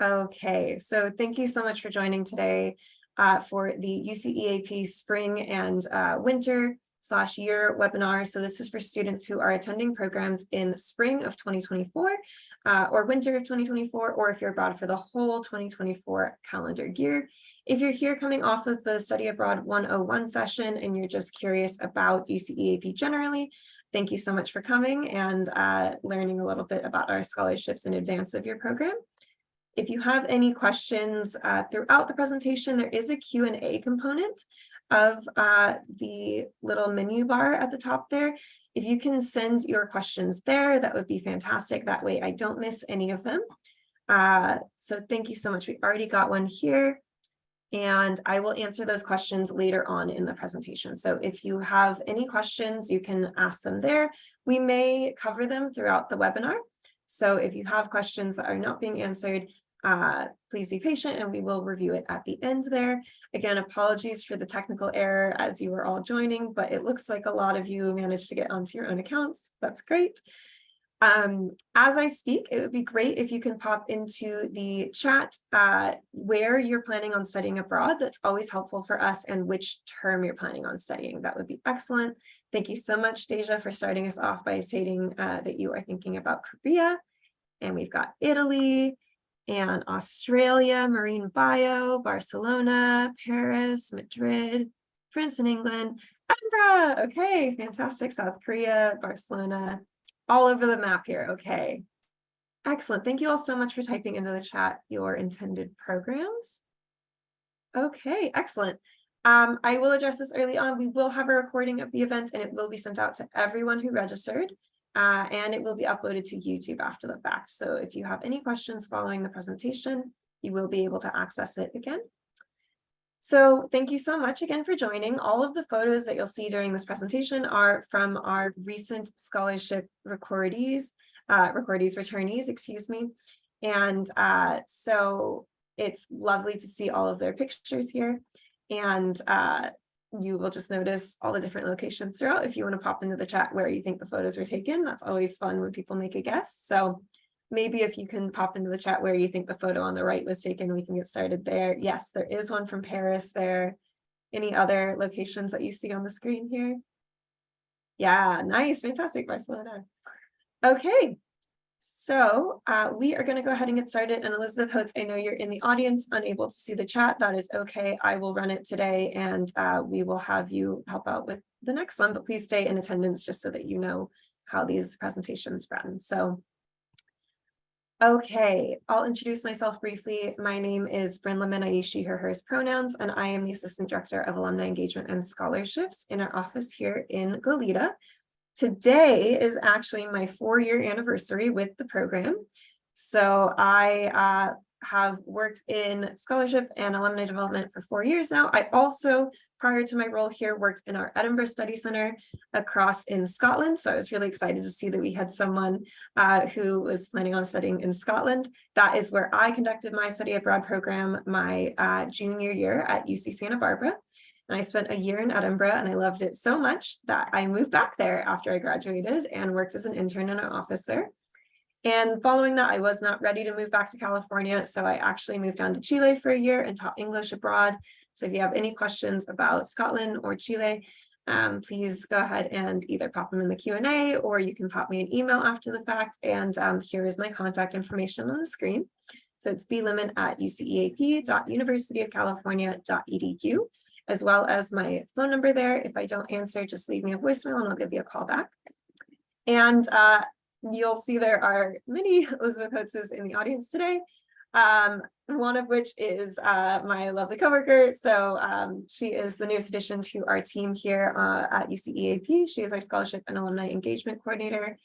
Okay, so thank you so much for joining today for the UCEAP Spring and Winter/Year webinar. So this is for students who are attending programs in spring of 2024 or winter of 2024, or if you're abroad for the whole 2024 calendar year. If you're here coming off of the Study Abroad 101 session and you're just curious about UCEAP generally, thank you so much for coming and learning a little bit about our scholarships in advance of your program. If you have any questions throughout the presentation, there is a Q&A component of the little menu bar at the top there. If you can send your questions there, that would be fantastic. That way I don't miss any of them. So thank you so much. We already got one here, and I will answer those questions later on in the presentation. So if you have any questions, you can ask them there. We may cover them throughout the webinar. So if you have questions that are not being answered, please be patient and we will review it at the end there. Again, apologies for the technical error as you were all joining, but it looks like a lot of you managed to get onto your own accounts. That's great. As I speak, it would be great if you can pop into the chat where you're planning on studying abroad. That's always helpful for us, and which term you're planning on studying. That would be excellent. Thank you so much, Deja, for starting us off by stating that you are thinking about Korea. And we've got Italy and Australia, marine bio, Barcelona, Paris, Madrid, France and England, Edinburgh. Okay, fantastic. South Korea, Barcelona, all over the map here. Okay, excellent. Thank you all so much for typing into the chat your intended programs. Okay, excellent. I will address this early on. We will have a recording of the event and it will be sent out to everyone who registered. And it will be uploaded to YouTube after the fact. So if you have any questions following the presentation, you will be able to access it again. So thank you so much again for joining. All of the photos that you'll see during this presentation are from our recent scholarship returnees, excuse me. And so it's lovely to see all of their pictures here. And you will just notice all the different locations throughout. If you want to pop into the chat where you think the photos were taken, that's always fun when people make a guess. So maybe if you can pop into the chat where you think the photo on the right was taken, we can get started there. Yes, there is one from Paris there. Any other locations that you see on the screen here? Yeah, nice, fantastic, Barcelona. Okay. So we are going to go ahead and get started. And Elizabeth Hotz, I know you're in the audience, unable to see the chat. That is okay. I will run it today and we will have you help out with the next one, but please stay in attendance just so that you know how these presentations run. So, okay, I'll introduce myself briefly. My name is Brenda, I use she, her, hers pronouns, and I am the Assistant Director of Alumni Engagement and Scholarships in our office here in Goleta. Today is actually my 4-year anniversary with the program. So I have worked in scholarship and alumni development for 4 years now. I also, prior to my role here, worked in our Edinburgh Study Centre across in Scotland. So I was really excited to see that we had someone who was planning on studying in Scotland. That is where I conducted my study abroad program my junior year at UC Santa Barbara. And I spent a year in Edinburgh and I loved it so much that I moved back there after I graduated and worked as an intern in our office there. And following that, I was not ready to move back to California. So I actually moved down to Chile for a year and taught English abroad. So if you have any questions about Scotland or Chile, please go ahead and either pop them in the Q&A or you can pop me an email after the fact. And here is my contact information on the screen. So it's blimit@uceap.universityofcalifornia.edu. as well as my phone number there. If I don't answer, just leave me a voicemail and I'll give you a call back. And you'll see there are many Elizabeth Hotzes in the audience today, one of which is my lovely coworker. So she is the newest addition to our team here at UCEAP. She is our Scholarship and Alumni Engagement Coordinator,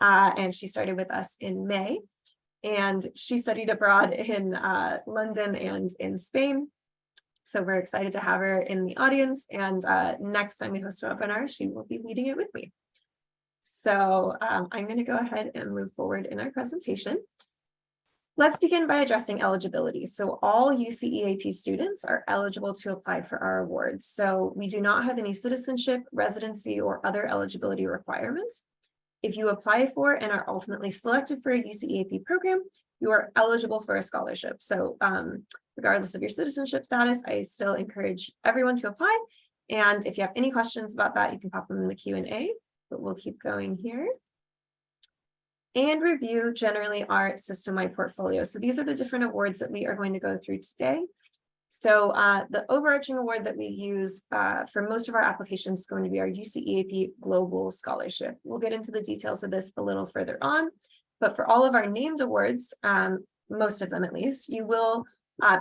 and she started with us in May. And she studied abroad in London and in Spain. So we're excited to have her in the audience, and next time we host a webinar, she will be leading it with me. So I'm going to go ahead and move forward in our presentation. Let's begin by addressing eligibility. So all UCEAP students are eligible to apply for our awards. So we do not have any citizenship, residency, or other eligibility requirements. If you apply for and are ultimately selected for a UCEAP program, you are eligible for a scholarship. So regardless of your citizenship status, I still encourage everyone to apply. And if you have any questions about that, you can pop them in the Q&A, but we'll keep going here. And review generally our system-wide portfolio. So these are the different awards that we are going to go through today. So the overarching award that we use for most of our applications is going to be our UCEAP Global Scholarship. We'll get into the details of this a little further on, but for all of our named awards, most of them at least, you will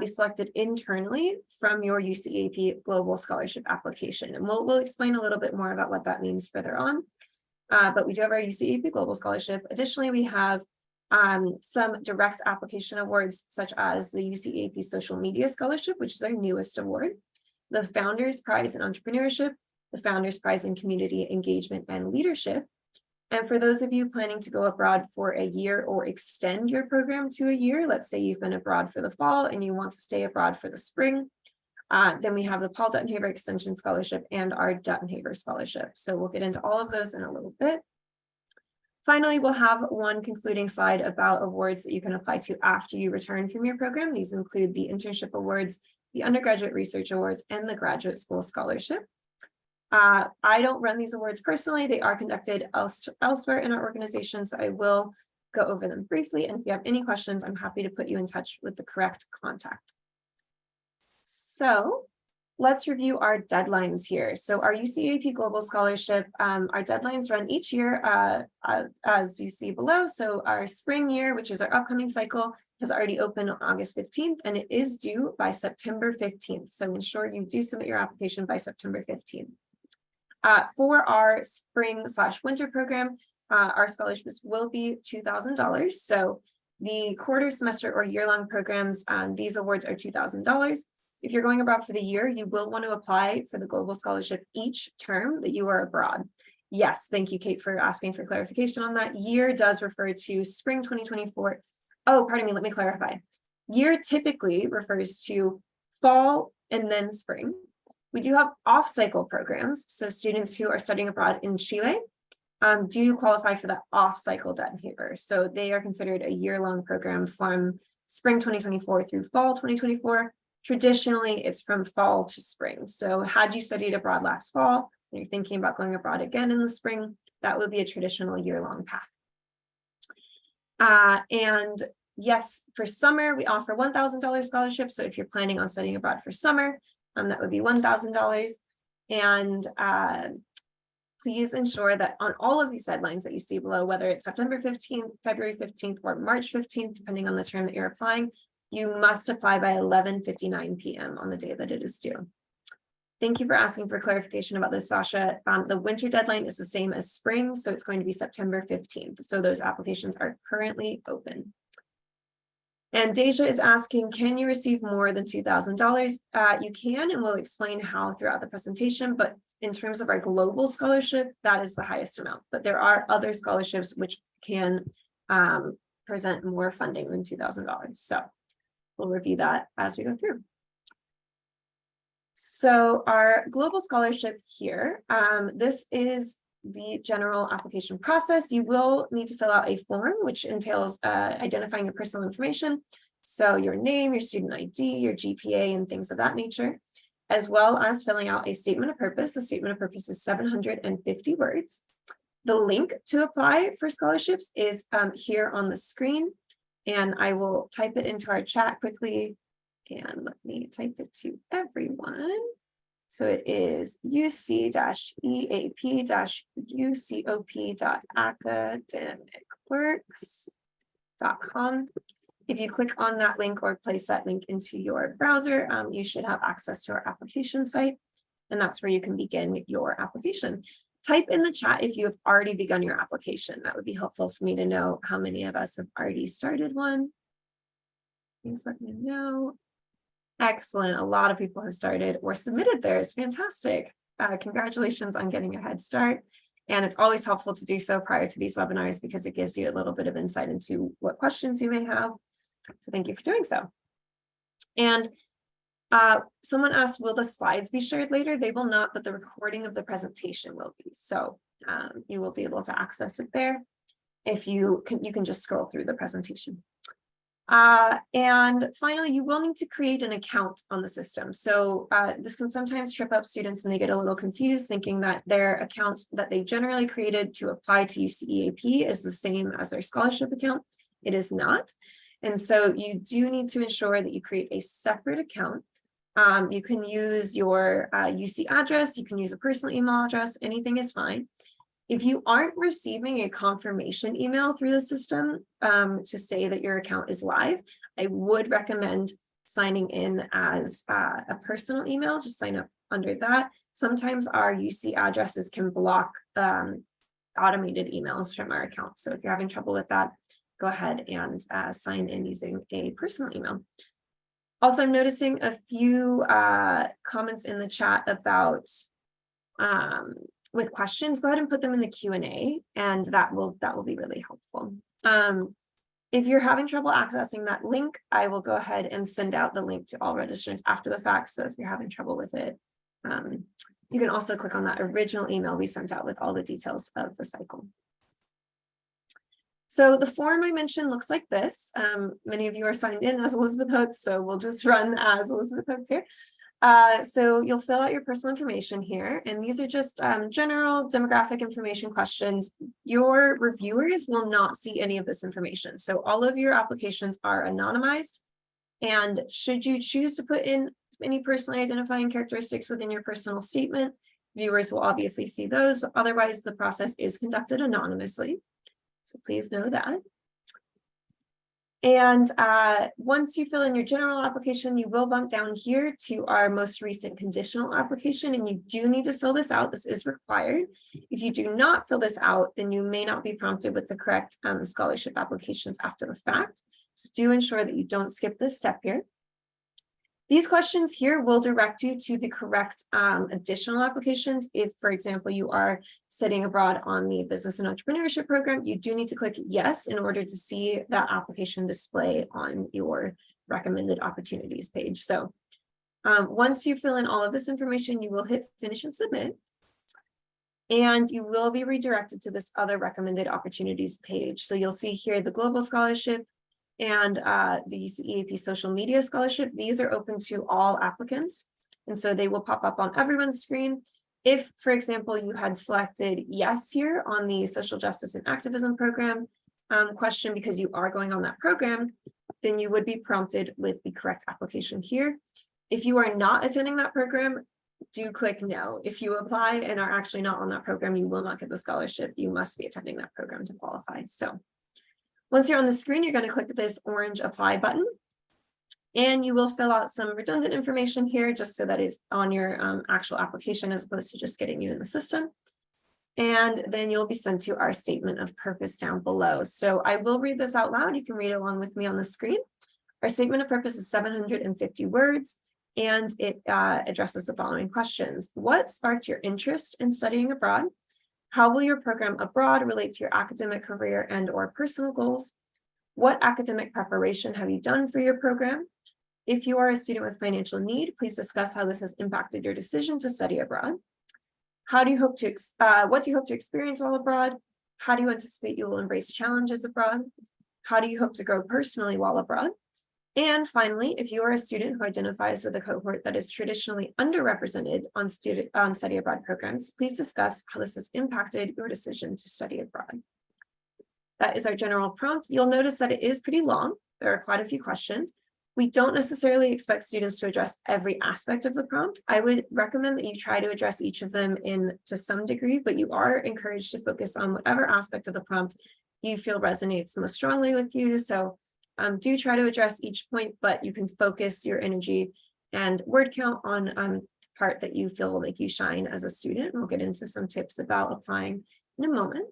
be selected internally from your UCEAP Global Scholarship application. And we'll explain a little bit more about what that means further on. But we do have our UCEAP Global Scholarship. Additionally, we have some direct application awards, such as the UCEAP Social Media Scholarship, which is our newest award, the Founders Prize in Entrepreneurship, the Founders Prize in Community Engagement and Leadership. And for those of you planning to go abroad for a year or extend your program to a year, let's say you've been abroad for the fall and you want to stay abroad for the spring, then we have the Paul Duttenhaver Extension Scholarship and our Duttenhaver Scholarship. So we'll get into all of those in a little bit. Finally, we'll have one concluding slide about awards that you can apply to after you return from your program. These include the internship awards, the undergraduate research awards, and the graduate school scholarship. I don't run these awards personally. They are conducted elsewhere in our organization, so I will go over them briefly. And if you have any questions, I'm happy to put you in touch with the correct contact. So let's review our deadlines here. So our UCEAP Global Scholarship, our deadlines run each year as you see below. So our spring year, which is our upcoming cycle, has already opened on August 15th, and it is due by September 15th. So ensure you do submit your application by September 15th. For our spring/winter program, our scholarships will be $2,000. So the quarter, semester, or year-long programs, these awards are $2,000. If you're going abroad for the year, you will want to apply for the Global Scholarship each term that you are abroad. Yes, thank you, Kate, for asking for clarification on that. Year does refer to spring 2024. Oh, pardon me, let me clarify. Year typically refers to fall and then spring. We do have off-cycle programs, so students who are studying abroad in Chile do qualify for the off-cycle Duttenhaver. So they are considered a year-long program from spring 2024 through fall 2024. Traditionally, it's from fall to spring. So had you studied abroad last fall, and you're thinking about going abroad again in the spring, that would be a traditional year-long path. And yes, for summer, we offer $1,000 scholarships. So if you're planning on studying abroad for summer, that would be $1,000. And please ensure that on all of these deadlines that you see below, whether it's September 15th, February 15th, or March 15th, depending on the term that you're applying, you must apply by 11:59 p.m. on the day that it is due. Thank you for asking for clarification about this, Sasha. The winter deadline is the same as spring, so it's going to be September 15th. So those applications are currently open. And Deja is asking, can you receive more than $2,000? You can, and we'll explain how throughout the presentation, but in terms of our global scholarship, that is the highest amount. But there are other scholarships which can present more funding than $2,000. So we'll review that as we go through. So our global scholarship here, this is the general application process. You will need to fill out a form, which entails identifying your personal information. So your name, your student ID, your GPA, and things of that nature, as well as filling out a statement of purpose. The statement of purpose is 750 words. The link to apply for scholarships is here on the screen, and I will type it into our chat quickly. And let me type it to everyone. So it is uc-eap.ucop.academicworks.com. If you click on that link or place that link into your browser, you should have access to our application site, and that's where you can begin your application. Type in the chat if you have already begun your application. That would be helpful for me to know how many of us have already started one. Please let me know. Excellent. A lot of people have started or submitted theirs. Fantastic. Congratulations on getting a head start. And it's always helpful to do so prior to these webinars because it gives you a little bit of insight into what questions you may have. So thank you for doing so. And someone asked, will the slides be shared later? They will not, but the recording of the presentation will be. So you will be able to access it there. If you can just scroll through the presentation. And finally, you will need to create an account on the system. So this can sometimes trip up students and they get a little confused thinking that their account that they generally created to apply to UCEAP is the same as their scholarship account. It is not. And so you do need to ensure that you create a separate account. You can use your UC address, you can use a personal email address, anything is fine. If you aren't receiving a confirmation email through the system to say that your account is live, I would recommend signing in as a personal email. Just sign up under that. Sometimes our UC addresses can block automated emails from our account. So if you're having trouble with that, go ahead and sign in using a personal email. Also, I'm noticing a few comments in the chat about with questions. Go ahead and put them in the Q&A, and that will be really helpful. If you're having trouble accessing that link, I will go ahead and send out the link to all registrants after the fact. So if you're having trouble with it, you can also click on that original email we sent out with all the details of the cycle. So the form I mentioned looks like this. Many of you are signed in as Elizabeth Hooks, so we'll just run as Elizabeth Hooks here. So you'll fill out your personal information here, and these are just general demographic information questions. Your reviewers will not see any of this information. So all of your applications are anonymized, and should you choose to put in any personally identifying characteristics within your personal statement, viewers will obviously see those, but otherwise the process is conducted anonymously. So please know that. And once you fill in your general application, you will bump down here to our most recent conditional application, and you do need to fill this out. This is required. If you do not fill this out, then you may not be prompted with the correct scholarship applications after the fact. So do ensure that you don't skip this step here. These questions here will direct you to the correct additional applications. If, for example, you are studying abroad on the Business and Entrepreneurship program, you do need to click yes in order to see that application display on your recommended opportunities page. So once you fill in all of this information, you will hit finish and submit. And you will be redirected to this other recommended opportunities page. So you'll see here the Global Scholarship and the UCEAP Social Media Scholarship. These are open to all applicants, and so they will pop up on everyone's screen. If, for example, you had selected yes here on the Social Justice and Activism program question because you are going on that program, then you would be prompted with the correct application here. If you are not attending that program, do click no. If you apply and are actually not on that program, you will not get the scholarship. You must be attending that program to qualify. So once you're on the screen, you're going to click this orange apply button, and you will fill out some redundant information here just so that is on your actual application as opposed to just getting you in the system. And then you'll be sent to our statement of purpose down below. So I will read this out loud. You can read along with me on the screen. Our statement of purpose is 750 words, and it addresses the following questions. What sparked your interest in studying abroad? How will your program abroad relate to your academic career and or personal goals? What academic preparation have you done for your program? If you are a student with financial need, please discuss how this has impacted your decision to study abroad. How do you hope to, what do you hope to experience while abroad? How do you anticipate you will embrace challenges abroad? How do you hope to grow personally while abroad? And finally, if you are a student who identifies with a cohort that is traditionally underrepresented on study abroad programs, please discuss how this has impacted your decision to study abroad. That is our general prompt. You'll notice that it is pretty long. There are quite a few questions. We don't necessarily expect students to address every aspect of the prompt. I would recommend that you try to address each of them to some degree, but you are encouraged to focus on whatever aspect of the prompt you feel resonates most strongly with you. So do try to address each point, but you can focus your energy and word count on the part that you feel will make you shine as a student. We'll get into some tips about applying in a moment.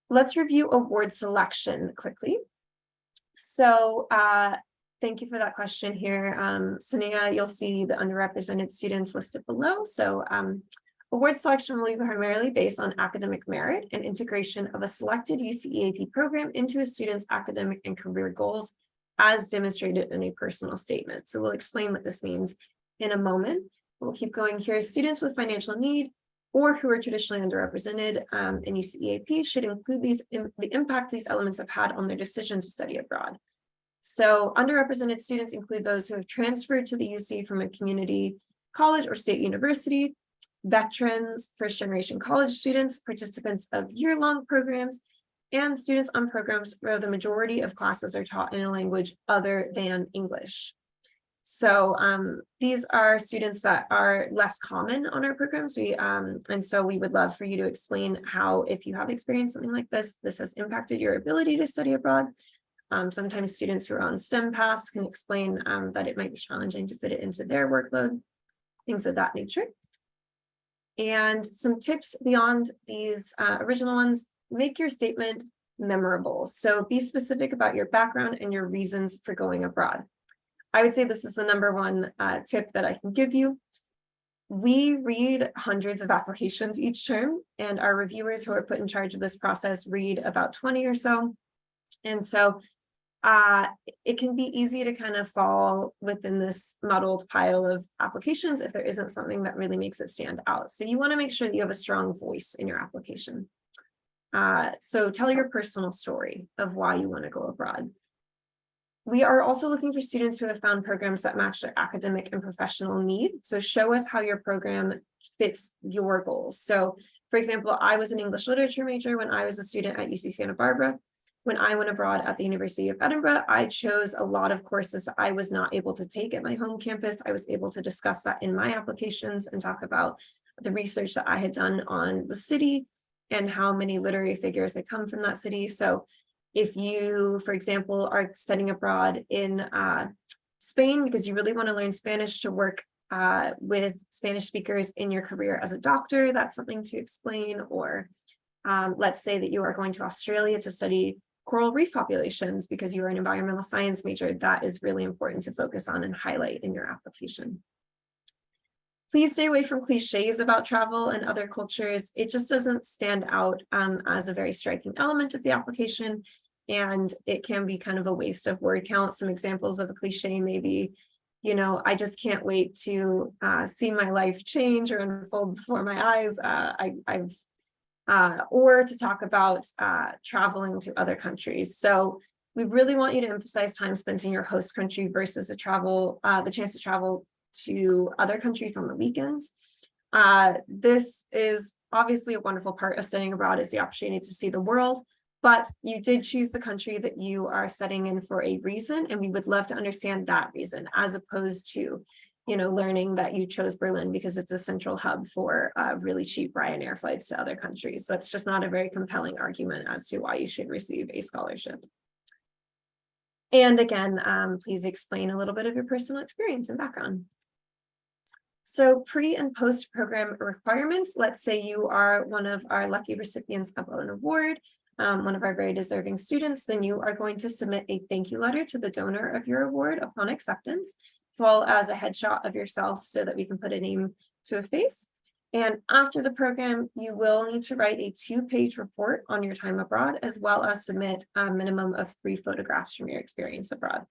Let's review award selection quickly. So thank you for that question here. Sonia, you'll see the underrepresented students listed below. So award selection will be primarily based on academic merit and integration of a selected UCEAP program into a student's academic and career goals as demonstrated in a personal statement. So we'll explain what this means in a moment. We'll keep going here. Students with financial need or who are traditionally underrepresented in UCEAP should include the impact these elements have had on their decision to study abroad. So underrepresented students include those who have transferred to the UC from a community college or state university, veterans, first-generation college students, participants of year-long programs, and students on programs where the majority of classes are taught in a language other than English. So these are students that are less common on our programs. And so we would love for you to explain how, if you have experienced something like this has impacted your ability to study abroad. Sometimes students who are on STEM paths can explain that it might be challenging to fit it into their workload, things of that nature. And some tips beyond these original ones: make your statement memorable. So be specific about your background and your reasons for going abroad. I would say this is the number one tip that I can give you. We read hundreds of applications each term, and our reviewers who are put in charge of this process read about 20 or so. And so it can be easy to kind of fall within this muddled pile of applications if there isn't something that really makes it stand out. So you want to make sure that you have a strong voice in your application. So tell your personal story of why you want to go abroad. We are also looking for students who have found programs that match their academic and professional needs. So show us how your program fits your goals. So for example, I was an English literature major when I was a student at UC Santa Barbara. When I went abroad at the University of Edinburgh, I chose a lot of courses that I was not able to take at my home campus. I was able to discuss that in my applications and talk about the research that I had done on the city and how many literary figures had come from that city. So if you, for example, are studying abroad in Spain because you really want to learn Spanish to work with Spanish speakers in your career as a doctor, that's something to explain. Or let's say that you are going to Australia to study coral reef populations because you are an environmental science major. That is really important to focus on and highlight in your application. Please stay away from cliches about travel and other cultures. It just doesn't stand out as a very striking element of the application, and it can be kind of a waste of word count. Some examples of a cliche may be, you know, I just can't wait to see my life change or unfold before my eyes. Or to talk about traveling to other countries. So we really want you to emphasize time spent in your host country versus the chance to travel to other countries on the weekends. This is obviously a wonderful part of studying abroad, is the opportunity to see the world, but you did choose the country that you are studying in for a reason, and we would love to understand that reason, as opposed to, you know, learning that you chose Berlin because it's a central hub for really cheap Ryanair flights to other countries. That's just not a very compelling argument as to why you should receive a scholarship. And again, please explain a little bit of your personal experience and background. So pre and post program requirements. Let's say you are one of our lucky recipients of an award, one of our very deserving students, then you are going to submit a thank you letter to the donor of your award upon acceptance, as well as a headshot of yourself so that we can put a name to a face. And after the program, you will need to write a 2-page report on your time abroad, as well as submit a minimum of 3 photographs from your experience abroad.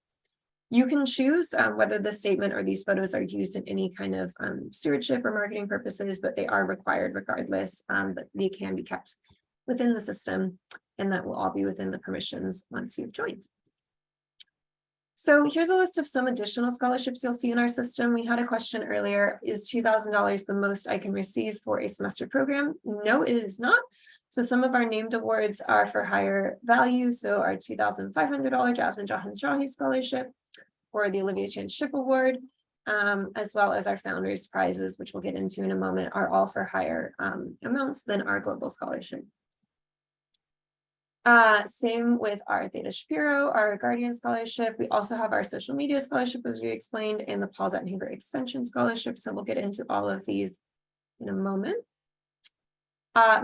You can choose whether the statement or these photos are used in any kind of stewardship or marketing purposes, but they are required regardless, but they can be kept within the system, and that will all be within the permissions once you've joined. So here's a list of some additional scholarships you'll see in our system. We had a question earlier: is $2,000 the most I can receive for a semester program? No, it is not. So some of our named awards are for higher value. So our $2,500 Jasmine Jahan Scholarship, or the Olivia Chan Ship Award, as well as our Foundry Surprises, which we'll get into in a moment, are all for higher amounts than our global scholarship. Same with our Theta Shapiro, our Guardian Scholarship. We also have our social media scholarship, as we explained, and the Paul Dettenhaber Extension Scholarship. So we'll get into all of these in a moment.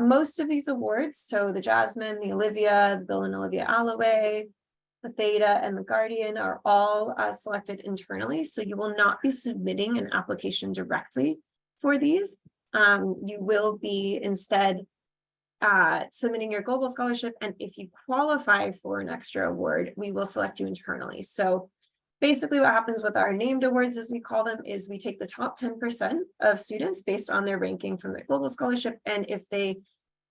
Most of these awards, so the Jasmine, the Olivia, the Bill and Olivia Alloway, the Theta, and the Guardian, are all selected internally. So you will not be submitting an application directly for these. You will be instead submitting your global scholarship, and if you qualify for an extra award, we will select you internally. So Basically, what happens with our named awards, as we call them, is we take the top 10% of students based on their ranking from their global scholarship. And if they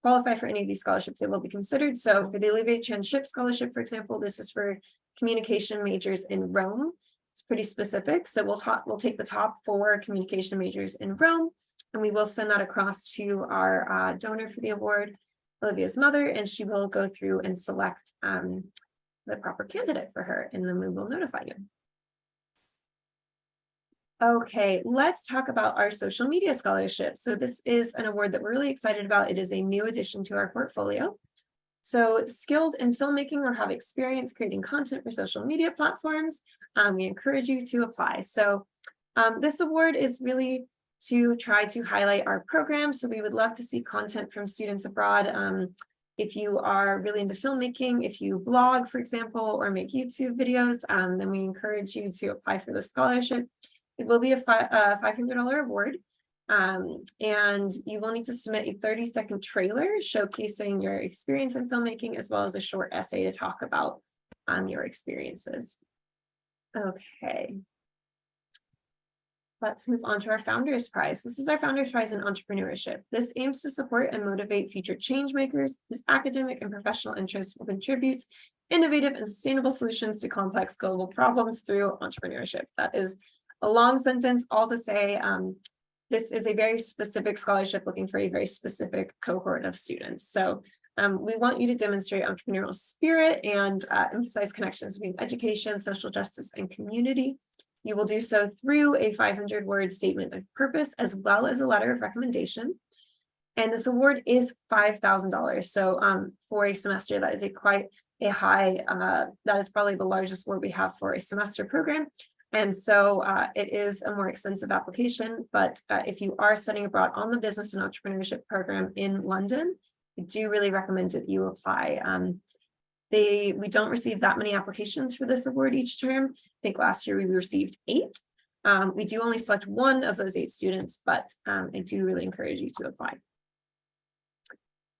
qualify for any of these scholarships, they will be considered. So for the Olivier Chan-Ship Scholarship, for example, this is for communication majors in Rome. It's pretty specific. So we'll take the top 4 communication majors in Rome, and we will send that across to our donor for the award, Olivia's mother, and she will go through and select the proper candidate for her, and then we will notify you. Okay, let's talk about our social media scholarship. So this is an award that we're really excited about. It is a new addition to our portfolio. So skilled in filmmaking or have experience creating content for social media platforms, we encourage you to apply. So this award is really to try to highlight our program. So we would love to see content from students abroad. If you are really into filmmaking, if you blog, for example, or make YouTube videos, then we encourage you to apply for the scholarship. It will be a $500 award, and you will need to submit a 30-second trailer showcasing your experience in filmmaking, as well as a short essay to talk about your experiences. Okay. Let's move on to our Founders Prize. This is our Founders Prize in Entrepreneurship. This aims to support and motivate future change makers whose academic and professional interests will contribute innovative and sustainable solutions to complex global problems through entrepreneurship. That is a long sentence, all to say this is a very specific scholarship looking for a very specific cohort of students. So we want you to demonstrate entrepreneurial spirit and emphasize connections between education, social justice, and community. You will do so through a 500-word statement of purpose, as well as a letter of recommendation. And this award is $5,000. So for a semester, that is quite a high, that is probably the largest award we have for a semester program. And so it is a more extensive application, but if you are studying abroad on the business and entrepreneurship program in London, I do really recommend that you apply. We don't receive that many applications for this award each term. I think last year we received 8. We do only select 1 of those 8 students, but I do really encourage you to apply.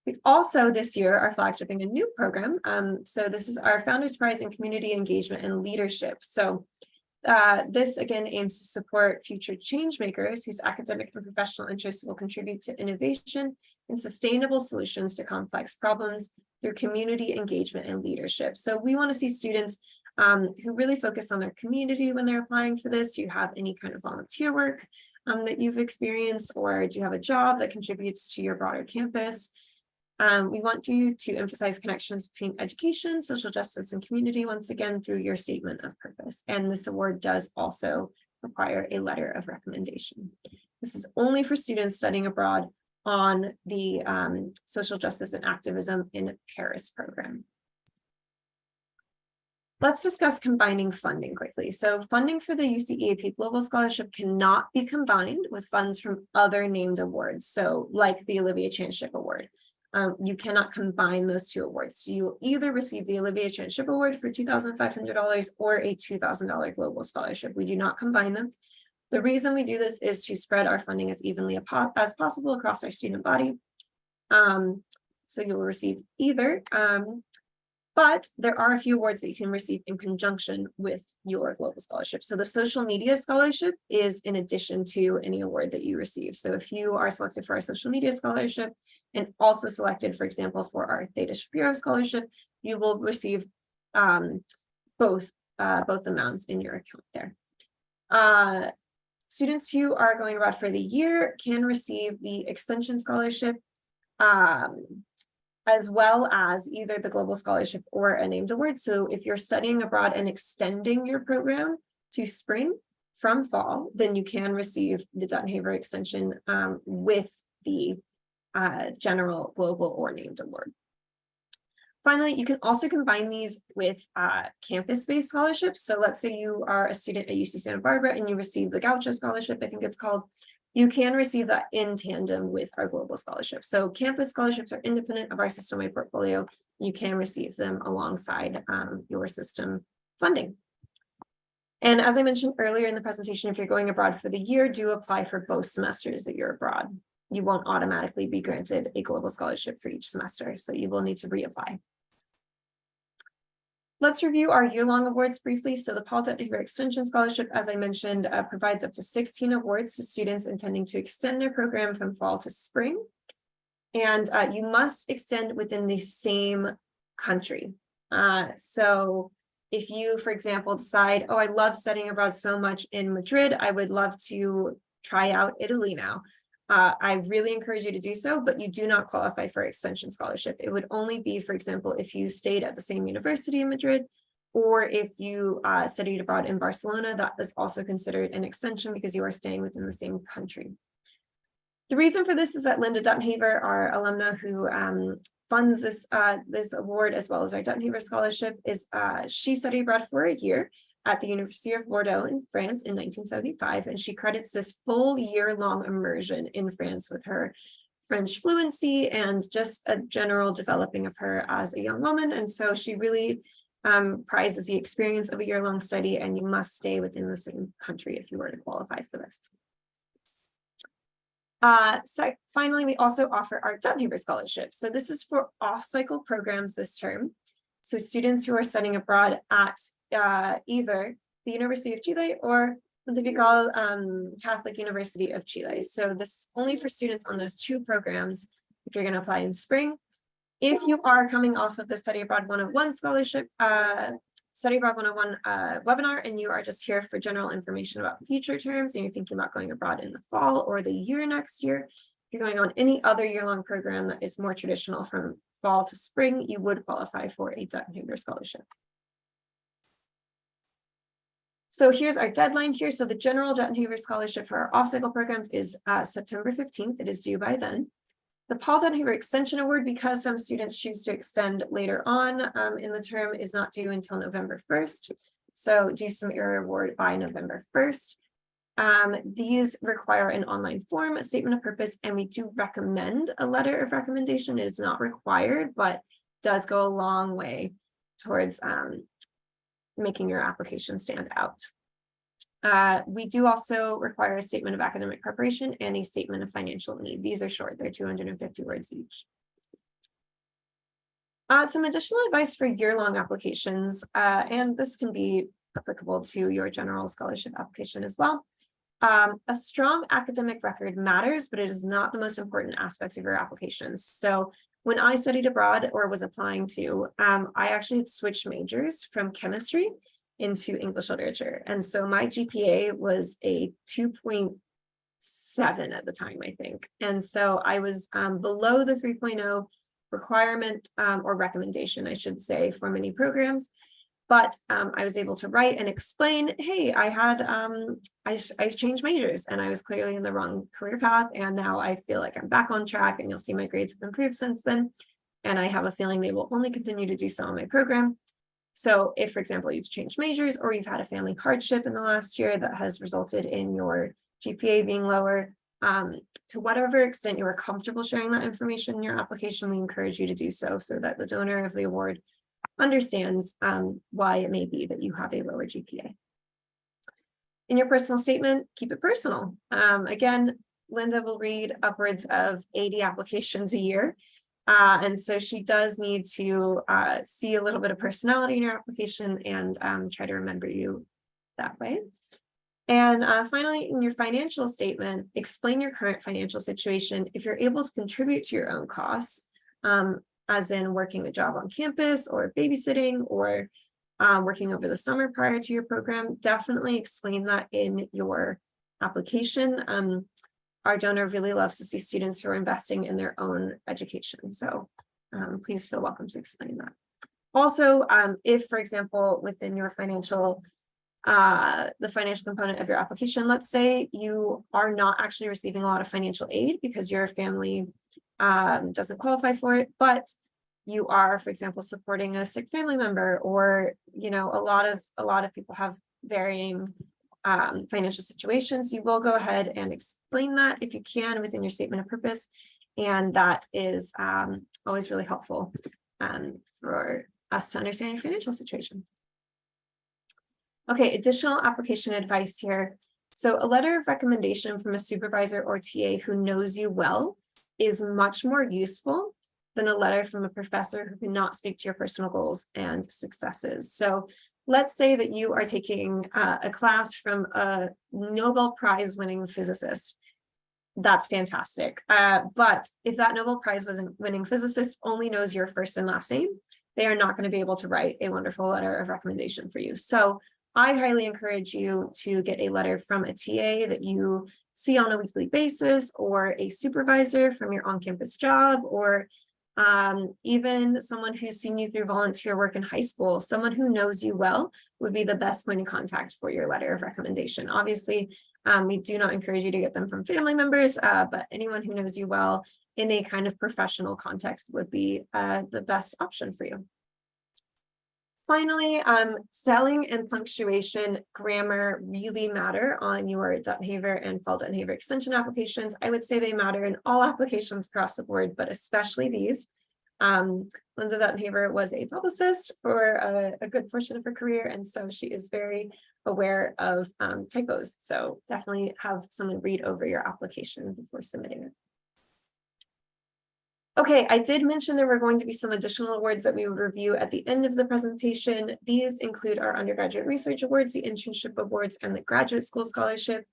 We also this year are flagshipping a new program. So this is our Founders Prize in Community Engagement and Leadership. So this again aims to support future change makers whose academic and professional interests will contribute to innovation and sustainable solutions to complex problems through community engagement and leadership. So we want to see students who really focus on their community when they're applying for this. Do you have any kind of volunteer work that you've experienced, or do you have a job that contributes to your broader campus? We want you to emphasize connections between education, social justice, and community, once again, through your statement of purpose. And this award does also require a letter of recommendation. This is only for students studying abroad on the Social Justice and Activism in Paris program. Let's discuss combining funding quickly. So funding for the UCEAP Global Scholarship cannot be combined with funds from other named awards. So like the Olivier Chan-Ship Award. You cannot combine those 2 awards. So you will either receive the Olivier Chan-Ship Award for $2,500 or a $2,000 global scholarship. We do not combine them. The reason we do this is to spread our funding as evenly as possible across our student body. So you will receive either, but there are a few awards that you can receive in conjunction with your global scholarship. So the social media scholarship is in addition to any award that you receive. So if you are selected for our social media scholarship and also selected, for example, for our Theta Shapiro scholarship, you will receive both amounts in your account there. Students who are going abroad for the year can receive the extension scholarship, as well as either the global scholarship or a named award. So if you're studying abroad and extending your program to spring from fall, then you can receive the Dutton-Haver extension with the general, global, or named award. Finally, you can also combine these with campus-based scholarships. So let's say you are a student at UC Santa Barbara and you receive the Gaucho Scholarship, I think it's called. You can receive that in tandem with our global scholarship. So campus scholarships are independent of our system-wide portfolio. You can receive them alongside your system funding. And as I mentioned earlier in the presentation, if you're going abroad for the year, do apply for both semesters that you're abroad. You won't automatically be granted a global scholarship for each semester, so you will need to reapply. Let's review our year-long awards briefly. So the Paul Dettinger Extension Scholarship, as I mentioned, provides up to 16 awards to students intending to extend their program from fall to spring. And you must extend within the same country. So if you, for example, decide, oh, I love studying abroad so much in Madrid, I would love to try out Italy now. I really encourage you to do so, but you do not qualify for extension scholarship. It would only be, for example, if you stayed at the same university in Madrid, or if you studied abroad in Barcelona, that is also considered an extension because you are staying within the same country. The reason for this is that Linda Duttenhaver, our alumna who funds this award, as well as our Duttenhaver Scholarship, is she studied abroad for a year at the University of Bordeaux in France in 1975, and she credits this full year-long immersion in France with her French fluency and just a general developing of her as a young woman. And so she really prizes the experience of a year-long study, and you must stay within the same country if you were to qualify for this. So finally, we also offer our Duttenhaver Scholarship. So this is for off-cycle programs this term. So students who are studying abroad at either the University of Chile or Pontifical Catholic University of Chile. So this is only for students on those two programs if you're going to apply in spring. If you are coming off of the Study Abroad 101 scholarship, Study Abroad 101 webinar, and you are just here for general information about future terms, and you're thinking about going abroad in the fall or the year next year, if you're going on any other year-long program that is more traditional from fall to spring, you would qualify for a Duttenhaver Scholarship. So here's our deadline here. So the general Duttenhaver Scholarship for our off-cycle programs is September 15th. It is due by then. The Paul Dettinger Extension Award, because some students choose to extend later on in the term, is not due until November 1st. So do submit your award by November 1st. These require an online form, a statement of purpose, and we do recommend a letter of recommendation. It is not required, but does go a long way towards making your application stand out. We do also require a statement of academic preparation and a statement of financial need. These are short, they're 250 words each. Some additional advice for year-long applications, and this can be applicable to your general scholarship application as well. A strong academic record matters, but it is not the most important aspect of your applications. So when I studied abroad or was applying to, I actually had switched majors from chemistry into English literature. And so my GPA was a 2.7 at the time, I think. And so I was below the 3.0 requirement or recommendation, I should say, for many programs. But I was able to write and explain, hey, I had, I changed majors and I was clearly in the wrong career path. And now I feel like I'm back on track, and you'll see my grades have improved since then. And I have a feeling they will only continue to do so in my program. So if, for example, you've changed majors or you've had a family hardship in the last year that has resulted in your GPA being lower, to whatever extent you are comfortable sharing that information in your application, we encourage you to do so, so that the donor of the award understands why it may be that you have a lower GPA. In your personal statement, keep it personal. Again, Linda will read upwards of 80 applications a year. And so she does need to see a little bit of personality in your application and try to remember you that way. And finally, in your financial statement, explain your current financial situation. If you're able to contribute to your own costs, as in working a job on campus or babysitting or working over the summer prior to your program, definitely explain that in your application. Our donor really loves to see students who are investing in their own education. So please feel welcome to explain that. Also, if, for example, within your financial, the financial component of your application, let's say you are not actually receiving a lot of financial aid because your family doesn't qualify for it, but you are, for example, supporting a sick family member, or, you know, a lot of people have varying financial situations, you will go ahead and explain that if you can within your statement of purpose. And that is always really helpful for us to understand your financial situation. Okay, additional application advice here. So a letter of recommendation from a supervisor or TA who knows you well is much more useful than a letter from a professor who cannot speak to your personal goals and successes. So let's say that you are taking a class from a Nobel Prize winning physicist. That's fantastic. But if that Nobel Prize winning physicist only knows your first and last name, they are not going to be able to write a wonderful letter of recommendation for you. So I highly encourage you to get a letter from a TA that you see on a weekly basis, or a supervisor from your on-campus job, or even someone who's seen you through volunteer work in high school. Someone who knows you well would be the best point of contact for your letter of recommendation. Obviously, we do not encourage you to get them from family members, but anyone who knows you well in a kind of professional context would be the best option for you. Finally, spelling and punctuation, grammar really matter on your Dutton-Haver and Paul Dutton-Haver extension applications. I would say they matter in all applications across the board, but especially these. Linda Dutton-Haver was a publicist for a good portion of her career, and so she is very aware of typos. So definitely have someone read over your application before submitting it. Okay, I did mention there were going to be some additional awards that we would review at the end of the presentation. These include our undergraduate research awards, the internship awards, and the graduate school scholarship.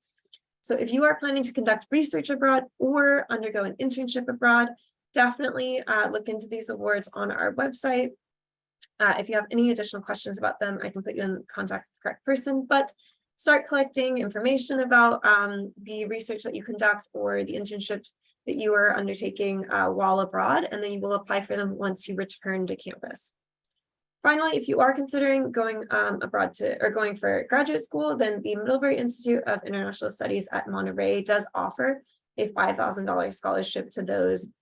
So if you are planning to conduct research abroad or undergo an internship abroad, definitely look into these awards on our website. If you have any additional questions about them, I can put you in contact with the correct person, but start collecting information about the research that you conduct or the internships that you are undertaking while abroad, and then you will apply for them once you return to campus. Finally, if you are considering going abroad or going for graduate school, then the Middlebury Institute of International Studies at Monterey does offer a $5,000 scholarship to those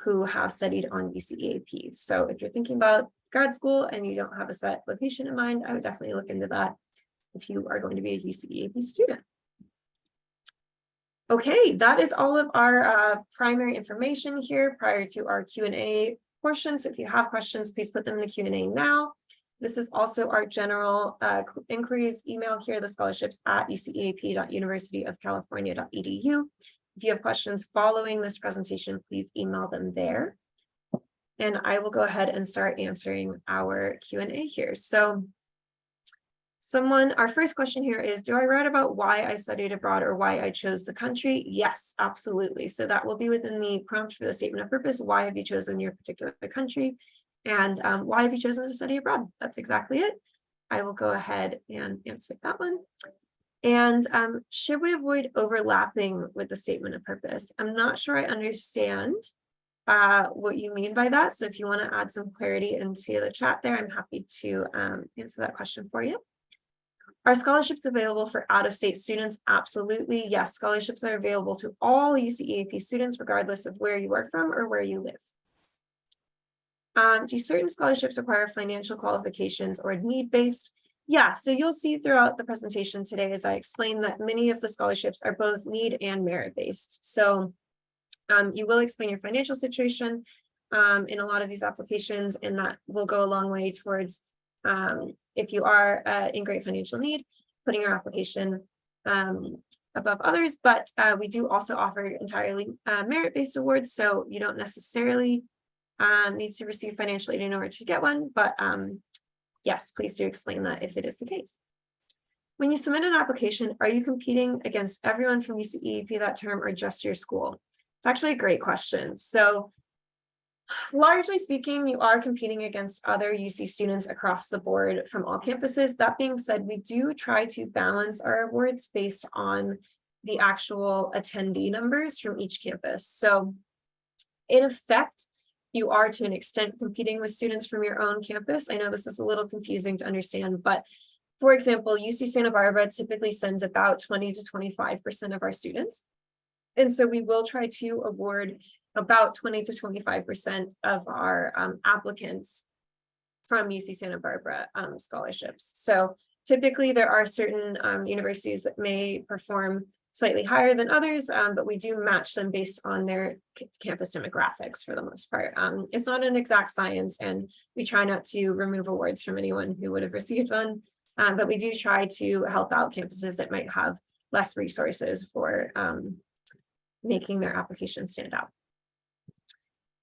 who have studied on UCEAP. So if you're thinking about grad school and you don't have a set location in mind, I would definitely look into that if you are going to be a UCEAP student. Okay, that is all of our primary information here prior to our Q&A portion. So if you have questions, please put them in the Q&A now. This is also our general inquiries email here, the scholarships at uceap.universityofcalifornia.edu. If you have questions following this presentation, please email them there. And I will go ahead and start answering our Q&A here. So our first question here is, do I write about why I studied abroad or why I chose the country? Yes, absolutely. So that will be within the prompt for the statement of purpose. Why have you chosen your particular country? And why have you chosen to study abroad? That's exactly it. I will go ahead and answer that one. And should we avoid overlapping with the statement of purpose? I'm not sure I understand what you mean by that. So if you want to add some clarity into the chat there, I'm happy to answer that question for you. Are scholarships available for out-of-state students? Absolutely, yes. Scholarships are available to all UCEAP students, regardless of where you are from or where you live. Do certain scholarships require financial qualifications or need-based? Yeah, so you'll see throughout the presentation today, as I explained, that many of the scholarships are both need and merit-based. So you will explain your financial situation in a lot of these applications, and that will go a long way towards if you are in great financial need, putting your application above others. But we do also offer entirely merit-based awards, so you don't necessarily need to receive financial aid in order to get one. But yes, please do explain that if it is the case. When you submit an application, are you competing against everyone from UCEAP that term or just your school? It's actually a great question. So largely speaking, you are competing against other UC students across the board from all campuses. That being said, we do try to balance our awards based on the actual attendee numbers from each campus. So in effect, you are to an extent competing with students from your own campus. I know this is a little confusing to understand, but for example, UC Santa Barbara typically sends about 20 to 25% of our students. And so we will try to award about 20 to 25% of our applicants from UC Santa Barbara scholarships. So typically there are certain universities that may perform slightly higher than others, but we do match them based on their campus demographics for the most part. It's not an exact science, and we try not to remove awards from anyone who would have received one, but we do try to help out campuses that might have less resources for making their application stand out.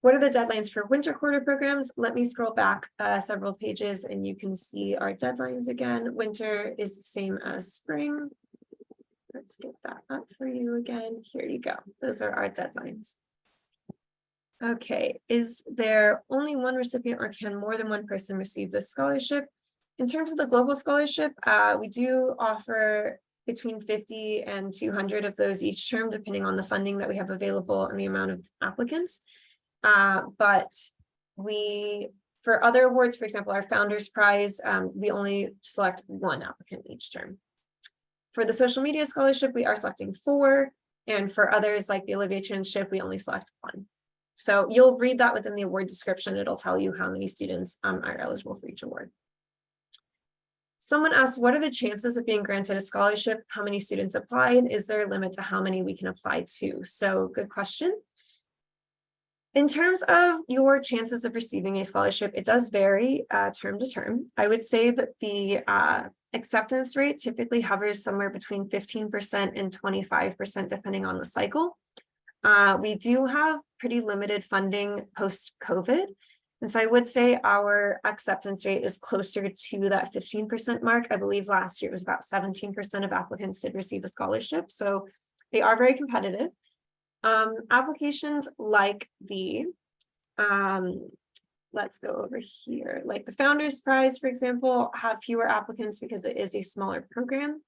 What are the deadlines for winter quarter programs? Let me scroll back several pages and you can see our deadlines again. Winter is the same as spring. Let's get that up for you again. Here you go. Those are our deadlines. Okay, is there only one recipient or can more than one person receive this scholarship? In terms of the global scholarship, we do offer between 50 and 200 of those each term, depending on the funding that we have available and the amount of applicants. But for other awards, for example, our Founders Prize, we only select one applicant each term. For the social media scholarship, we are selecting 4. And for others like the Olivier Chancellor, we only select 1. So you'll read that within the award description. It'll tell you how many students are eligible for each award. Someone asked, what are the chances of being granted a scholarship? How many students apply? And is there a limit to how many we can apply to? So good question. In terms of your chances of receiving a scholarship, it does vary term to term. I would say that the acceptance rate typically hovers somewhere between 15% and 25%, depending on the cycle. We do have pretty limited funding post-COVID. And so I would say our acceptance rate is closer to that 15% mark. I believe last year it was about 17% of applicants did receive a scholarship. So they are very competitive. Applications like let's go over here, like the Founders Prize, for example, have fewer applicants because it is a smaller program.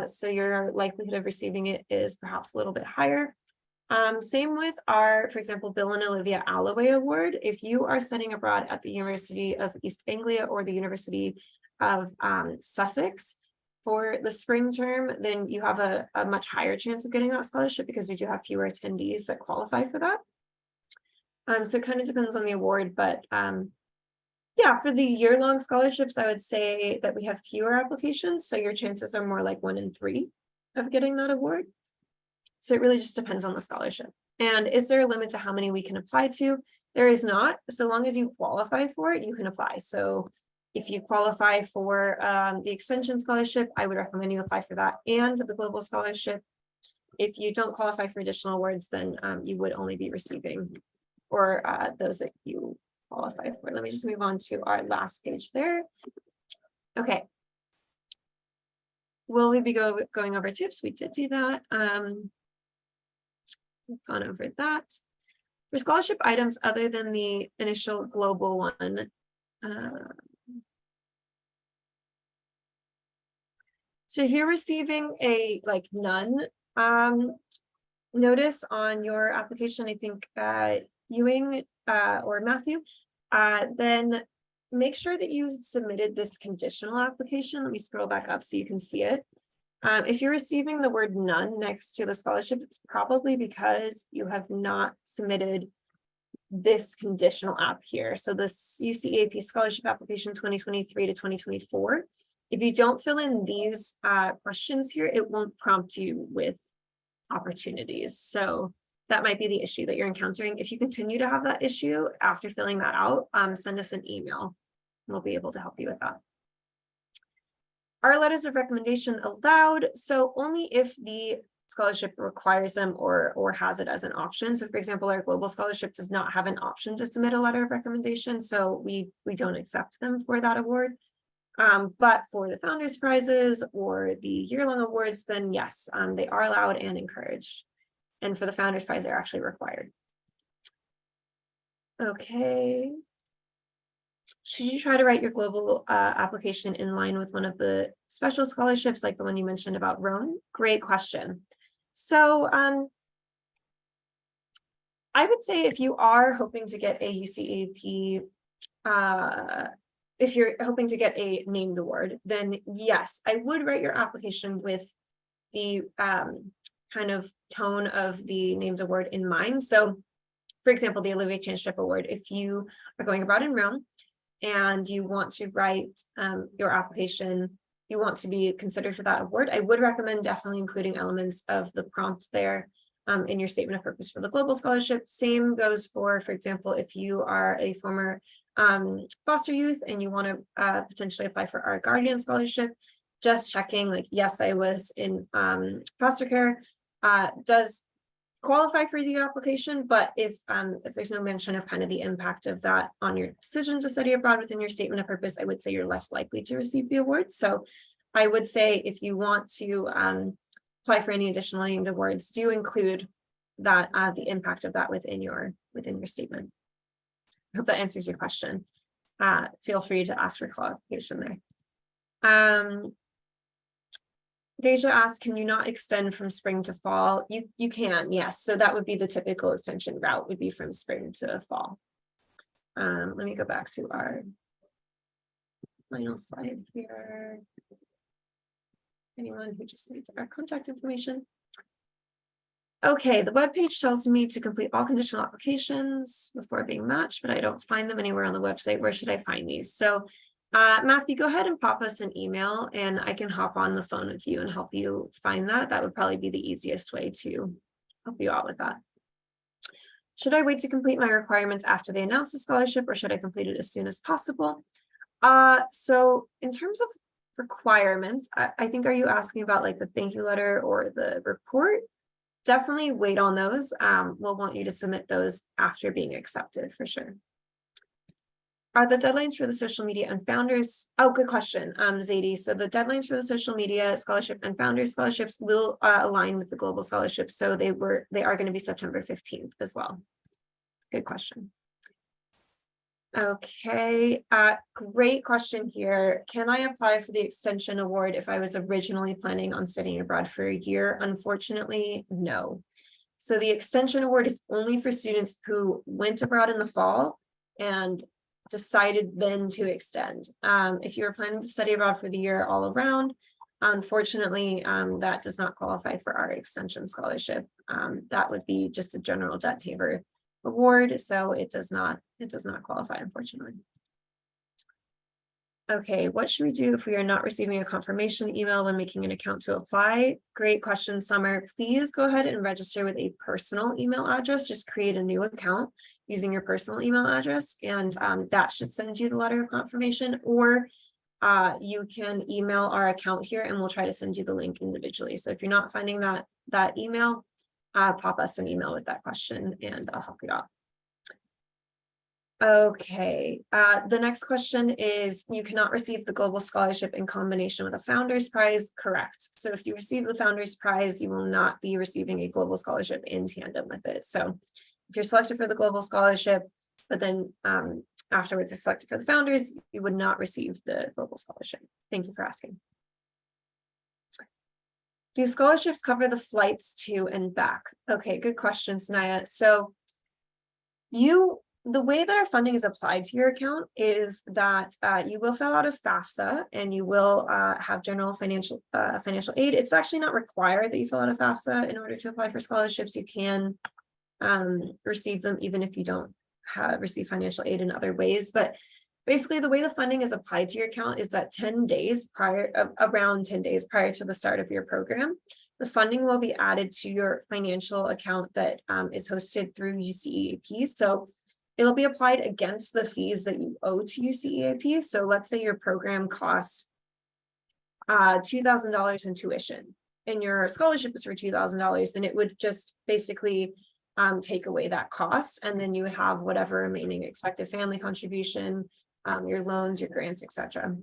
So your likelihood of receiving it is perhaps a little bit higher. Same with our, for example, Bill and Olivia Alloway Award. If you are studying abroad at the University of East Anglia or the University of Sussex for the spring term, then you have a much higher chance of getting that scholarship because we do have fewer attendees that qualify for that. So it kind of depends on the award, but yeah, for the year-long scholarships, I would say that we have fewer applications. So your chances are more like 1 in 3 of getting that award. So it really just depends on the scholarship. And is there a limit to how many we can apply to? There is not. So long as you qualify for it, you can apply. So if you qualify for the extension scholarship, I would recommend you apply for that and the global scholarship. If you don't qualify for additional awards, then you would only be receiving or those that you qualify for. Let me just move on to our last page there. Okay. Will we be going over tips? We did do that. We've gone over that. For scholarship items other than the initial global one, so if you're receiving a none notice on your application, I think Ewing or Matthew, then make sure that you submitted this conditional application. Let me scroll back up so you can see it. If you're receiving the word none next to the scholarship, it's probably because you have not submitted this conditional app here. So this UCEAP Scholarship Application 2023 to 2024. If you don't fill in these questions here, it won't prompt you with opportunities. So that might be the issue that you're encountering. If you continue to have that issue after filling that out, send us an email. We'll be able to help you with that. Are letters of recommendation allowed? So only if the scholarship requires them or has it as an option. So for example, our global scholarship does not have an option to submit a letter of recommendation. So we don't accept them for that award. But for the Founders Prizes or the year-long awards, then yes, they are allowed and encouraged. And for the Founders Prize, they're actually required. Okay. Should you try to write your global application in line with one of the special scholarships, like the one you mentioned about Rome? Great question. So I would say if you are hoping to get a UCEAP, if you're hoping to get a named award, then yes, I would write your application with the kind of tone of the named award in mind. So for example, the Olivier Chancellor Award, if you are going abroad in Rome, and you want to write your application, you want to be considered for that award, I would recommend definitely including elements of the prompt there in your statement of purpose for the global scholarship. Same goes for example, if you are a former foster youth and you want to potentially apply for our Guardian Scholarship, just checking like, yes, I was in foster care. Does qualify for the application, but if there's no mention of kind of the impact of that on your decision to study abroad within your statement of purpose, I would say you're less likely to receive the award. So I would say if you want to apply for any additional named awards, do include that the impact of that within your statement. I hope that answers your question. Feel free to ask for clarification there. Deja asks, can you not extend from spring to fall? You can, yes. So that would be the typical extension route, would be from spring to fall. Let me go back to our final slide here. Anyone who just needs our contact information. Okay, the webpage tells me to complete all conditional applications before being matched, but I don't find them anywhere on the website. Where should I find these? So Matthew, go ahead and pop us an email and I can hop on the phone with you and help you find that. That would probably be the easiest way to help you out with that. Should I wait to complete my requirements after they announce the scholarship, or should I complete it as soon as possible? So in terms of requirements, I think, are you asking about like the thank you letter or the report? Definitely wait on those. We'll want you to submit those after being accepted for sure. Are the deadlines for the social media and founders? Oh, good question, Zadie. So the deadlines for the social media scholarship and founders scholarships will align with the global scholarships. So they are going to be September 15th as well. Good question. Okay, great question here. Can I apply for the extension award if I was originally planning on studying abroad for a year? Unfortunately, no. So the extension award is only for students who went abroad in the fall and decided then to extend. If you're planning to study abroad for the year all around, unfortunately, that does not qualify for our extension scholarship. That would be just a general debt paver award, so it does not qualify, unfortunately. Okay, what should we do if we are not receiving a confirmation email when making an account to apply? Great question, Summer. Please go ahead and register with a personal email address. Just create a new account using your personal email address, and that should send you the letter of confirmation, or you can email our account here and we'll try to send you the link individually. So if you're not finding that email, pop us an email with that question and I'll help you out. Okay, the next question is, you cannot receive the global scholarship in combination with a Founders Prize. Correct. So if you receive the Founders Prize, you will not be receiving a global scholarship in tandem with it. So if you're selected for the global scholarship, but then afterwards is selected for the Founders, you would not receive the global scholarship. Thank you for asking. Do scholarships cover the flights to and back? Okay, good question, Sanaya. So the way that our funding is applied to your account is that you will fill out a FAFSA and you will have general financial aid. It's actually not required that you fill out a FAFSA in order to apply for scholarships. You can receive them even if you don't receive financial aid in other ways. But basically, the way the funding is applied to your account is that around 10 days prior to the start of your program, the funding will be added to your financial account that is hosted through UCEAP. So it'll be applied against the fees that you owe to UCEAP. So let's say your program costs $2,000 in tuition and your scholarship is for $2,000, and it would just basically take away that cost. And then you have whatever remaining expected family contribution, your loans, your grants, etc.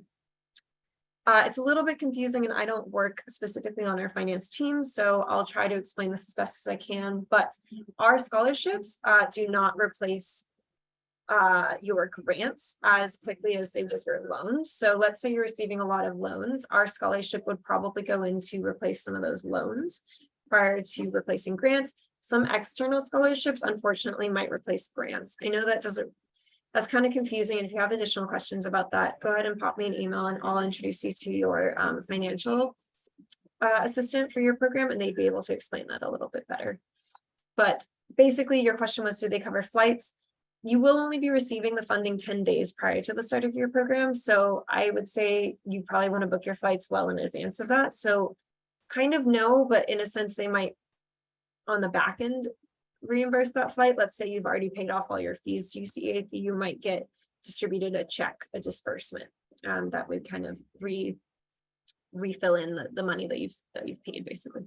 It's a little bit confusing and I don't work specifically on our finance team, so I'll try to explain this as best as I can, but our scholarships do not replace your grants as quickly as they would your loans. So let's say you're receiving a lot of loans, our scholarship would probably go in to replace some of those loans prior to replacing grants. Some external scholarships, unfortunately, might replace grants. I know that's kind of confusing. And if you have additional questions about that, go ahead and pop me an email and I'll introduce you to your financial assistant for your program, and they'd be able to explain that a little bit better. But basically your question was, do they cover flights? You will only be receiving the funding 10 days prior to the start of your program. So I would say you probably want to book your flights well in advance of that. So kind of no, but in a sense, they might on the back end reimburse that flight. Let's say you've already paid off all your fees to UCEAP, you might get distributed a check, a disbursement that would kind of refill in the money that you've paid basically.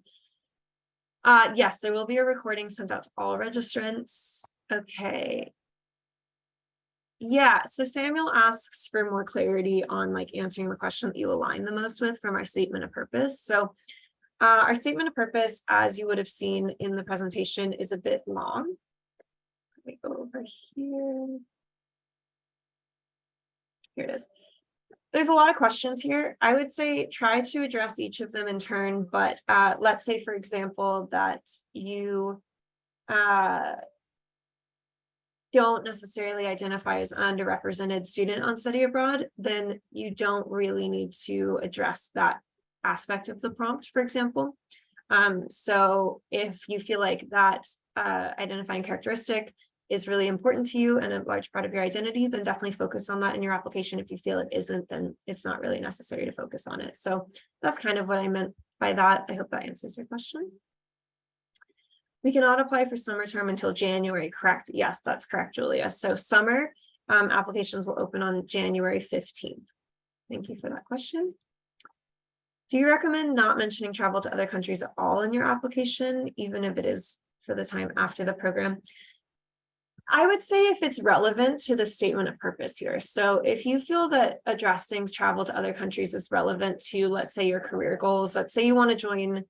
Yes, there will be a recording sent out to all registrants. Okay. Yeah, so Samuel asks for more clarity on like answering the question that you align the most with from our statement of purpose. So our statement of purpose, as you would have seen in the presentation, is a bit long. Let me go over here. Here it is. There's a lot of questions here. I would say try to address each of them in turn, but let's say, for example, that you don't necessarily identify as an underrepresented student on study abroad, then you don't really need to address that aspect of the prompt, for example. So if you feel like that identifying characteristic is really important to you and a large part of your identity, then definitely focus on that in your application. If you feel it isn't, then it's not really necessary to focus on it. So that's kind of what I meant by that. I hope that answers your question. We cannot apply for summer term until January, correct? Yes, that's correct, Julia. So summer applications will open on January 15th. Thank you for that question. Do you recommend not mentioning travel to other countries at all in your application, even if it is for the time after the program? I would say if it's relevant to the statement of purpose here. So if you feel that addressing travel to other countries is relevant to, let's say, your career goals, let's say you want to join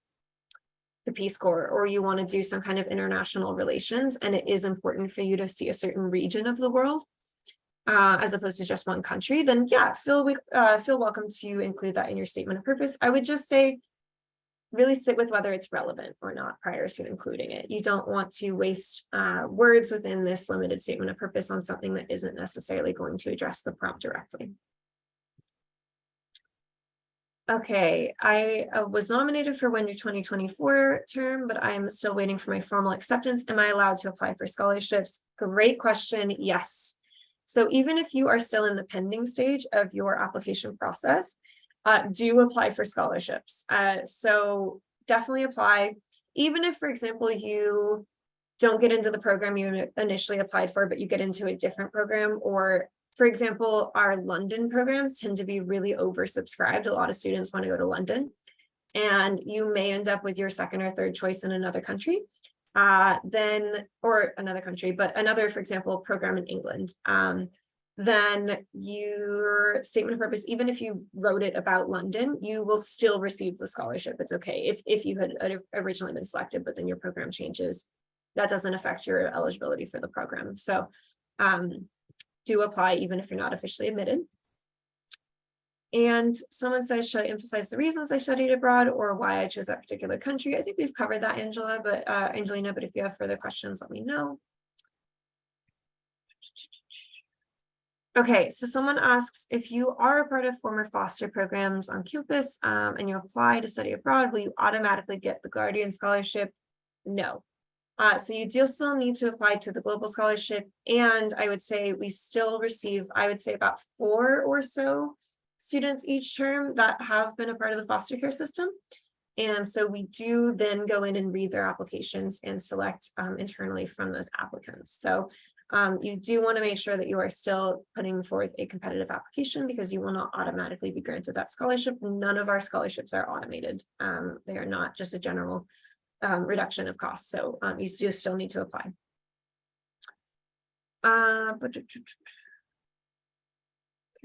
the Peace Corps or you want to do some kind of international relations, and it is important for you to see a certain region of the world, as opposed to just one country, then yeah, feel welcome to include that in your statement of purpose. I would just say really sit with whether it's relevant or not prior to including it. You don't want to waste words within this limited statement of purpose on something that isn't necessarily going to address the prompt directly. Okay, I was nominated for winter 2024 term, but I'm still waiting for my formal acceptance. Am I allowed to apply for scholarships? Great question. Yes. So even if you are still in the pending stage of your application process, do apply for scholarships. So definitely apply, even if, for example, you don't get into the program you initially applied for, but you get into a different program, or for example, our London programs tend to be really oversubscribed. A lot of students want to go to London, and you may end up with your second or third choice in another country. Or another country, but another, for example, program in England, then your statement of purpose, even if you wrote it about London, you will still receive the scholarship. It's okay if you had originally been selected, but then your program changes. That doesn't affect your eligibility for the program. So do apply even if you're not officially admitted. And someone says, should I emphasize the reasons I studied abroad or why I chose that particular country? I think we've covered that, Angelina, but if you have further questions, let me know. Okay, so someone asks, if you are a part of former foster programs on campus and you apply to study abroad, will you automatically get the Guardian Scholarship? No. So you do still need to apply to the Global Scholarship, and I would say we still receive, I would say about 4 or so students each term that have been a part of the foster care system. And so we do then go in and read their applications and select internally from those applicants. So you do want to make sure that you are still putting forth a competitive application, because you will not automatically be granted that scholarship. None of our scholarships are automated. They are not just a general reduction of costs. So you do still need to apply.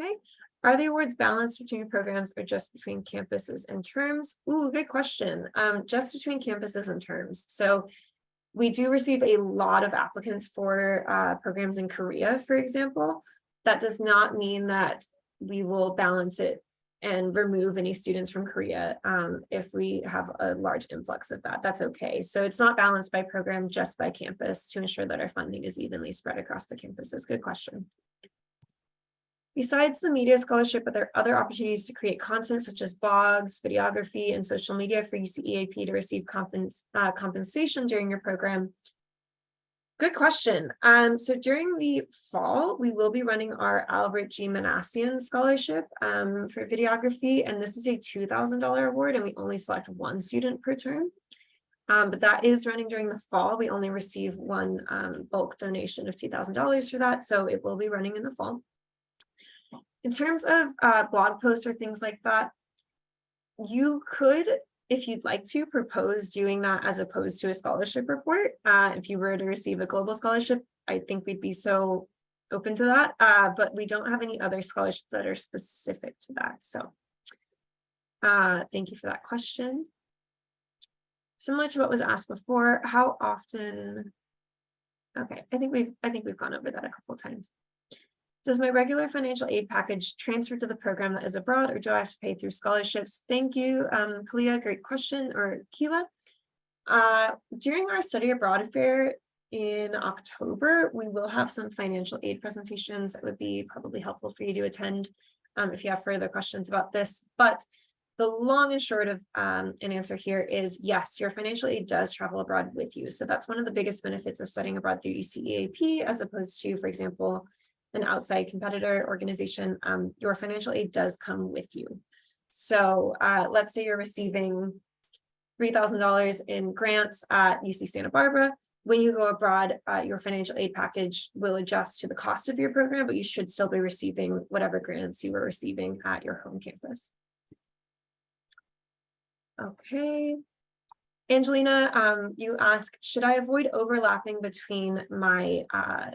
Okay. Are the awards balanced between programs or just between campuses and terms? Ooh, good question. Just between campuses and terms. So we do receive a lot of applicants for programs in Korea, for example. That does not mean that we will balance it and remove any students from Korea if we have a large influx of that. That's okay. So it's not balanced by program, just by campus, to ensure that our funding is evenly spread across the campuses. Good question. Besides the media scholarship, are there other opportunities to create content such as blogs, videography, and social media for UCEAP to receive compensation during your program? Good question. So during the fall, we will be running our Albert G. Manassian Scholarship for videography, and this is a $2,000 award, and we only select one student per term. But that is running during the fall. We only receive one bulk donation of $2,000 for that, so it will be running in the fall. In terms of blog posts or things like that, you could if you'd like to propose doing that as opposed to a scholarship report, if you were to receive a global scholarship, I think we'd be so open to that, but we don't have any other scholarships that are specific to that. So thank you for that question. Similar to what was asked before, how often? Okay, I think we've gone over that a couple of times. Does my regular financial aid package transfer to the program that is abroad, or do I have to pay through scholarships? Thank you, Kalia, great question, or Keela. During our study abroad fair in October, we will have some financial aid presentations that would be probably helpful for you to attend if you have further questions about this. But the long and short of an answer here is yes, your financial aid does travel abroad with you. So that's one of the biggest benefits of studying abroad through UCEAP, as opposed to, for example, an outside competitor organization. Your financial aid does come with you. So let's say you're receiving $3,000 in grants at UC Santa Barbara. When you go abroad, your financial aid package will adjust to the cost of your program, but you should still be receiving whatever grants you were receiving at your home campus. Okay. Angelina, you ask, should I avoid overlapping between my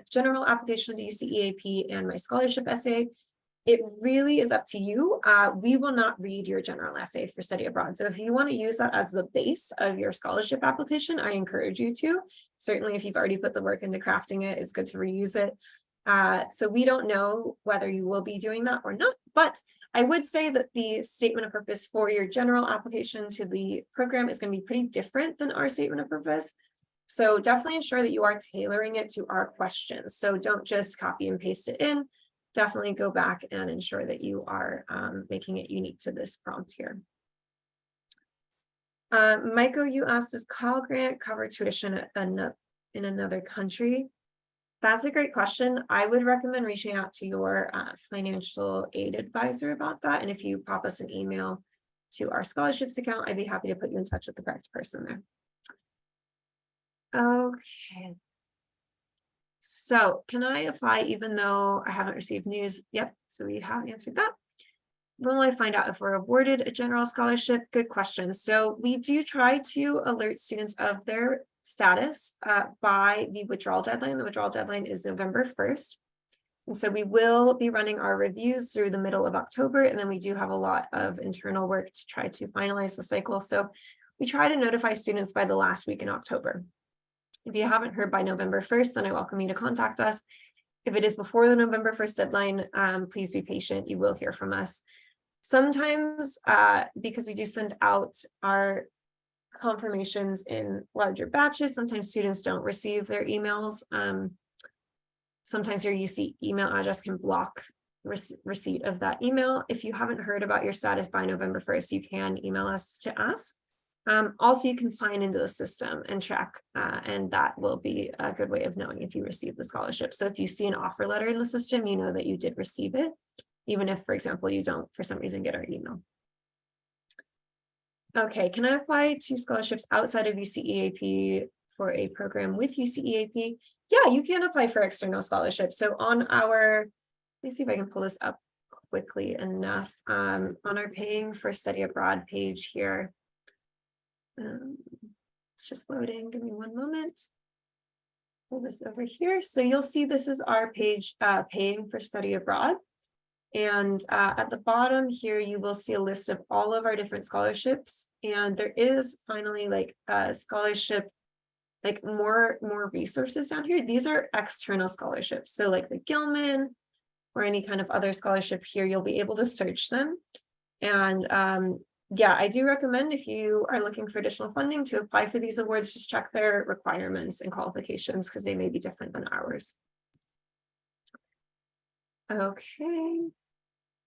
general application to UCEAP and my scholarship essay? It really is up to you. We will not read your general essay for study abroad. So if you want to use that as the base of your scholarship application, I encourage you to. Certainly, if you've already put the work into crafting it, it's good to reuse it. So we don't know whether you will be doing that or not, but I would say that the statement of purpose for your general application to the program is going to be pretty different than our statement of purpose. So definitely ensure that you are tailoring it to our questions. So don't just copy and paste it in. Definitely go back and ensure that you are making it unique to this prompt here. Michael, you asked, does Cal Grant cover tuition in another country? That's a great question. I would recommend reaching out to your financial aid advisor about that. And if you pop us an email to our scholarships account, I'd be happy to put you in touch with the correct person there. Okay. So can I apply even though I haven't received news? Yep. So we have answered that. When will I find out if we're awarded a general scholarship? Good question. So we do try to alert students of their status by the withdrawal deadline. The withdrawal deadline is November 1st. And so we will be running our reviews through the middle of October. And then we do have a lot of internal work to try to finalize the cycle. So we try to notify students by the last week in October. If you haven't heard by November 1st, then I welcome you to contact us. If it is before the November 1st deadline, please be patient. You will hear from us. Sometimes, because we do send out our confirmations in larger batches, sometimes students don't receive their emails. Sometimes your UC email address can block receipt of that email. If you haven't heard about your status by November 1st, you can email us to ask. Also, you can sign into the system and track, and that will be a good way of knowing if you received the scholarship. So if you see an offer letter in the system, you know that you did receive it, even if, for example, you don't for some reason get our email. Okay, can I apply to scholarships outside of UCEAP for a program with UCEAP? Yeah, you can apply for external scholarships. So on our, let me see if I can pull this up quickly enough. On our paying for study abroad page here. It's just loading, give me one moment. Pull this over here. So you'll see this is our page paying for study abroad. And at the bottom here, you will see a list of all of our different scholarships. And there is finally like a scholarship, like more resources down here. These are external scholarships. So like the Gilman or any kind of other scholarship here, you'll be able to search them. And yeah, I do recommend if you are looking for additional funding to apply for these awards, just check their requirements and qualifications because they may be different than ours. Okay.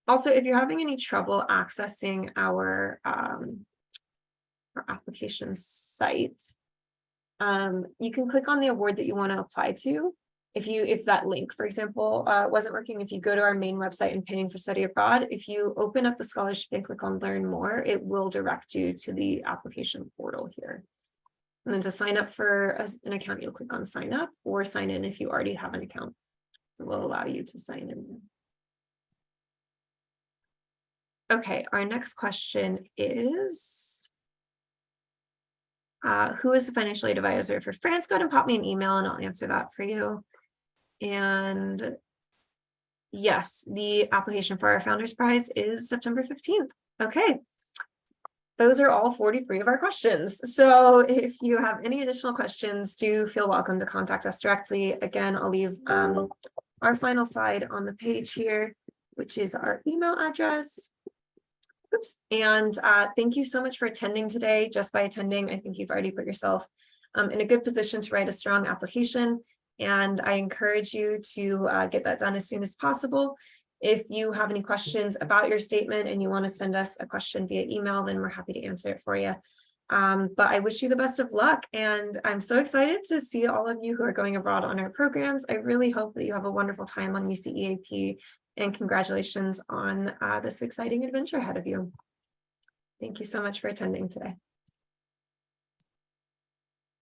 Also, if you're having any trouble accessing our application site, you can click on the award that you want to apply to. If that link, for example, wasn't working, if you go to our main website and paying for study abroad, if you open up the scholarship and click on learn more, it will direct you to the application portal here. And then to sign up for an account, you'll click on sign up or sign in if you already have an account. It will allow you to sign in. Okay, our next question is, Who is the financial aid advisor for France? Go ahead and pop me an email and I'll answer that for you. And yes, the application for our Founders Prize is September 15th. Okay. Those are all 43 of our questions. So if you have any additional questions, do feel welcome to contact us directly. Again, I'll leave our final slide on the page here, which is our email address. Oops. And thank you so much for attending today. Just by attending, I think you've already put yourself in a good position to write a strong application. And I encourage you to get that done as soon as possible. If you have any questions about your statement and you want to send us a question via email, then we're happy to answer it for you. But I wish you the best of luck. And I'm so excited to see all of you who are going abroad on our programs. I really hope that you have a wonderful time on UCEAP, and congratulations on this exciting adventure ahead of you. Thank you so much for attending today.